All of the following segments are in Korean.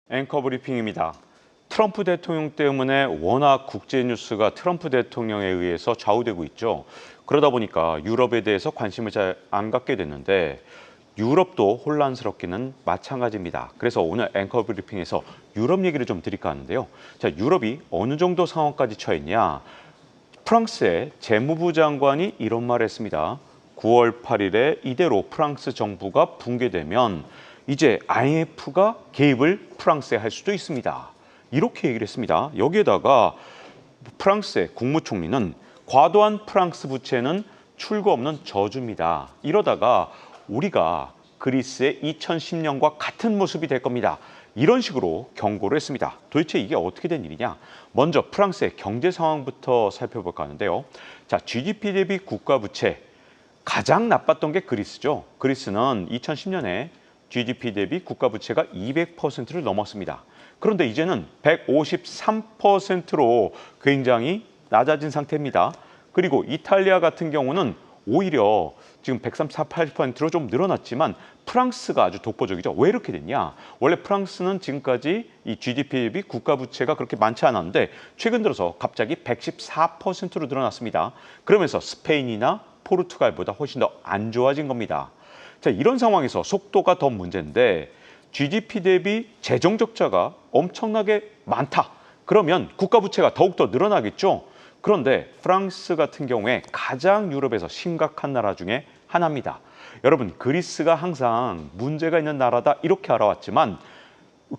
앵커 브리핑입니다. 트럼프 대통령 때문에 워낙 국제 뉴스가 트럼프 대통령에 의해서 좌우되고 있죠. 그러다 보니까 유럽에 대해서 관심을 잘 안 갖게 됐는데 유럽도 혼란스럽기는 마찬가지입니다. 그래서 오늘 앵커 브리핑에서 유럽 얘기를 좀 드릴까 하는데요. 자, 유럽이 어느 정도 상황까지 처했냐? 프랑스의 재무부 장관이 이런 말을 했습니다. 9월 8일에 이대로 프랑스 정부가 붕괴되면 이제 IMF가 개입을 프랑스에 할 수도 있습니다. 이렇게 얘기를 했습니다. 여기에다가 프랑스의 국무총리는 과도한 프랑스 부채는 출구 없는 저주입니다. 이러다가 우리가 그리스의 2010년과 같은 모습이 될 겁니다. 이런 식으로 경고를 했습니다. 도대체 이게 어떻게 된 일이냐? 먼저 프랑스의 경제 상황부터 살펴볼까 하는데요. 자, GDP 대비 국가 부채 가장 나빴던 게 그리스죠. 그리스는 2010년에 GDP 대비 국가 부채가 200%를 넘었습니다. 그런데 이제는 153%로 굉장히 낮아진 상태입니다. 그리고 이탈리아 같은 경우는 오히려 지금 138%로 좀 늘어났지만 프랑스가 아주 독보적이죠. 왜 이렇게 됐냐? 원래 프랑스는 지금까지 이 GDP 대비 국가 부채가 그렇게 많지 않았는데 최근 들어서 갑자기 114%로 늘어났습니다. 그러면서 스페인이나 포르투갈보다 훨씬 더 안 좋아진 겁니다. 자, 이런 상황에서 속도가 더 문제인데 GDP 대비 재정 적자가 엄청나게 많다. 그러면 국가 부채가 더욱더 늘어나겠죠. 그런데 프랑스 같은 경우에 가장 유럽에서 심각한 나라 중에 하나입니다. 여러분, 그리스가 항상 문제가 있는 나라다 이렇게 알아왔지만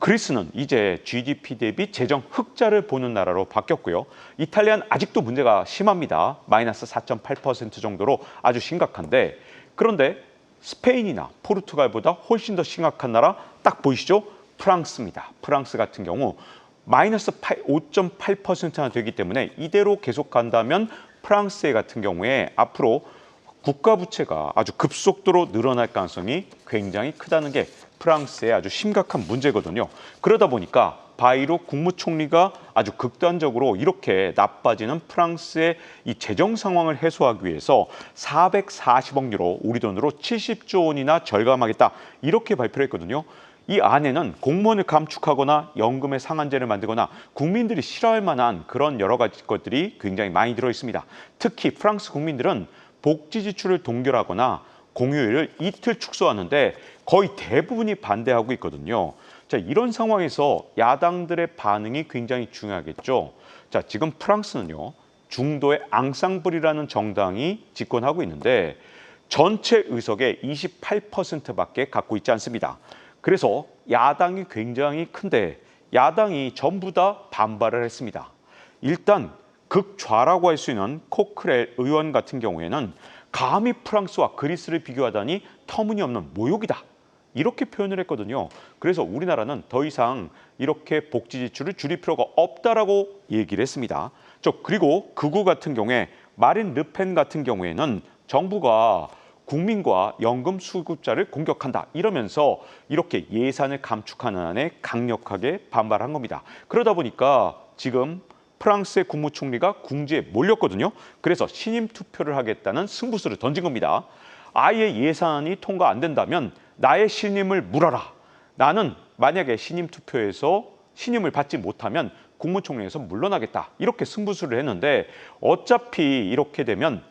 그리스는 이제 GDP 대비 재정 흑자를 보는 나라로 바뀌었고요. 이탈리아는 아직도 문제가 심합니다. 마이너스 4.8% 정도로 아주 심각한데 그런데 스페인이나 포르투갈보다 훨씬 더 심각한 나라 딱 보이시죠? 프랑스입니다. 프랑스 같은 경우 마이너스 5.8%나 되기 때문에 이대로 계속 간다면 프랑스 같은 경우에 앞으로 국가 부채가 아주 급속도로 늘어날 가능성이 굉장히 크다는 게 프랑스의 아주 심각한 문제거든요. 그러다 보니까 바이로 국무총리가 아주 극단적으로 이렇게 나빠지는 프랑스의 이 재정 상황을 해소하기 위해서 440억 유로, 우리 돈으로 70조 원이나 절감하겠다 이렇게 발표를 했거든요. 이 안에는 공무원을 감축하거나 연금의 상한제를 만들거나 국민들이 싫어할 만한 그런 여러 가지 것들이 굉장히 많이 들어 있습니다. 특히 프랑스 국민들은 복지 지출을 동결하거나 공휴일을 이틀 축소하는데 거의 대부분이 반대하고 있거든요. 자, 이런 상황에서 야당들의 반응이 굉장히 중요하겠죠. 자, 지금 프랑스는요, 중도의 앙상블이라는 정당이 집권하고 있는데 전체 의석의 28%밖에 갖고 있지 않습니다. 그래서 야당이 굉장히 큰데 야당이 전부 다 반발을 했습니다. 일단 극좌라고 할 수 있는 코크렐 의원 같은 경우에는 감히 프랑스와 그리스를 비교하다니 터무니없는 모욕이다. 이렇게 표현을 했거든요. 그래서 우리나라는 더 이상 이렇게 복지 지출을 줄일 필요가 없다라고 얘기를 했습니다. 그리고 극우 같은 경우에 마린 르펜 같은 경우에는 정부가 국민과 연금 수급자를 공격한다 이러면서 이렇게 예산을 감축하는 안에 강력하게 반발한 겁니다. 그러다 보니까 지금 프랑스의 국무총리가 궁지에 몰렸거든요. 그래서 신임 투표를 하겠다는 승부수를 던진 겁니다. 아예 예산이 통과 안 된다면 나의 신임을 물어라. 나는 만약에 신임 투표에서 신임을 받지 못하면 국무총리에서 물러나겠다. 이렇게 승부수를 했는데 어차피 이렇게 되면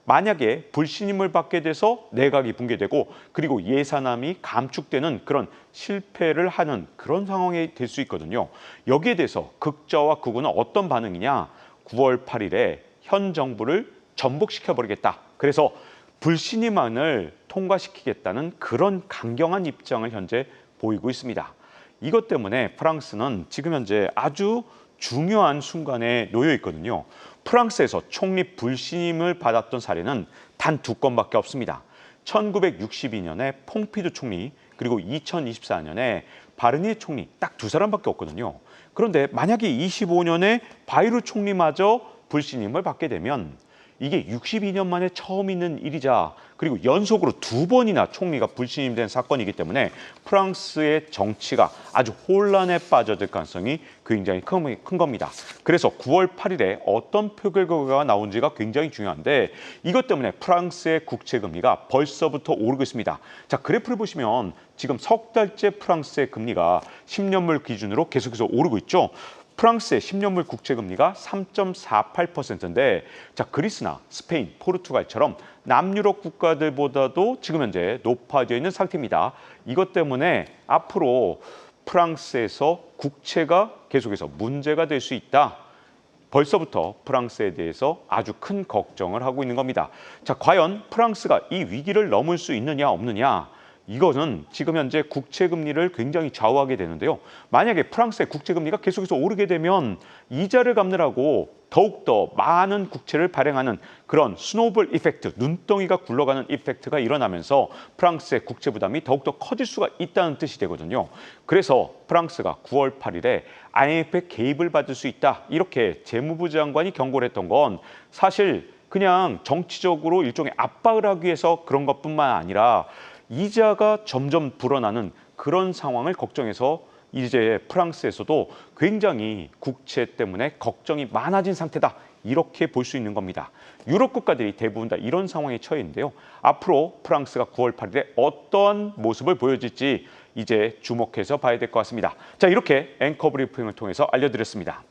만약에 불신임을 받게 돼서 내각이 붕괴되고 그리고 예산안이 감축되는 그런 실패를 하는 그런 상황이 될 수 있거든요. 여기에 대해서 극좌와 극우는 어떤 반응이냐? 9월 8일에 현 정부를 전복시켜버리겠다. 그래서 불신임안을 통과시키겠다는 그런 강경한 입장을 현재 보이고 있습니다. 이것 때문에 프랑스는 지금 현재 아주 중요한 순간에 놓여 있거든요. 프랑스에서 총리 불신임을 받았던 사례는 단 2건밖에 없습니다. 1962년에 퐁피두 총리 그리고 2024년에 바르니에 총리 딱 2사람밖에 없거든요. 그런데 만약에 25년에 바이루 총리마저 불신임을 받게 되면 이게 62년 만에 처음 있는 일이자 그리고 연속으로 2번이나 총리가 불신임된 사건이기 때문에 프랑스의 정치가 아주 혼란에 빠져들 가능성이 굉장히 큰 겁니다. 그래서 9월 8일에 어떤 표결 결과가 나온지가 굉장히 중요한데 이것 때문에 프랑스의 국채 금리가 벌써부터 오르고 있습니다. 자, 그래프를 보시면 지금 석 달째 프랑스의 금리가 10년물 기준으로 계속해서 오르고 있죠. 프랑스의 10년물 국채 금리가 3.48%인데 자, 그리스나 스페인, 포르투갈처럼 남유럽 국가들보다도 지금 현재 높아져 있는 상태입니다. 이것 때문에 앞으로 프랑스에서 국채가 계속해서 문제가 될 수 있다. 벌써부터 프랑스에 대해서 아주 큰 걱정을 하고 있는 겁니다. 자, 과연 프랑스가 이 위기를 넘을 수 있느냐 없느냐? 이거는 지금 현재 국채 금리를 굉장히 좌우하게 되는데요. 만약에 프랑스의 국채 금리가 계속해서 오르게 되면 이자를 갚느라고 더욱더 많은 국채를 발행하는 그런 스노우볼 이펙트, 눈덩이가 굴러가는 이펙트가 일어나면서 프랑스의 국채 부담이 더욱더 커질 수가 있다는 뜻이 되거든요. 그래서 프랑스가 9월 8일에 IMF의 개입을 받을 수 있다. 이렇게 재무부 장관이 경고를 했던 건 사실 그냥 정치적으로 일종의 압박을 하기 위해서 그런 것뿐만 아니라 이자가 점점 불어나는 그런 상황을 걱정해서 이제 프랑스에서도 굉장히 국채 때문에 걱정이 많아진 상태다. 이렇게 볼 수 있는 겁니다. 유럽 국가들이 대부분 다 이런 상황에 처해 있는데요. 앞으로 프랑스가 9월 8일에 어떤 모습을 보여줄지 이제 주목해서 봐야 될 것 같습니다. 자, 이렇게 앵커 브리핑을 통해서 알려드렸습니다.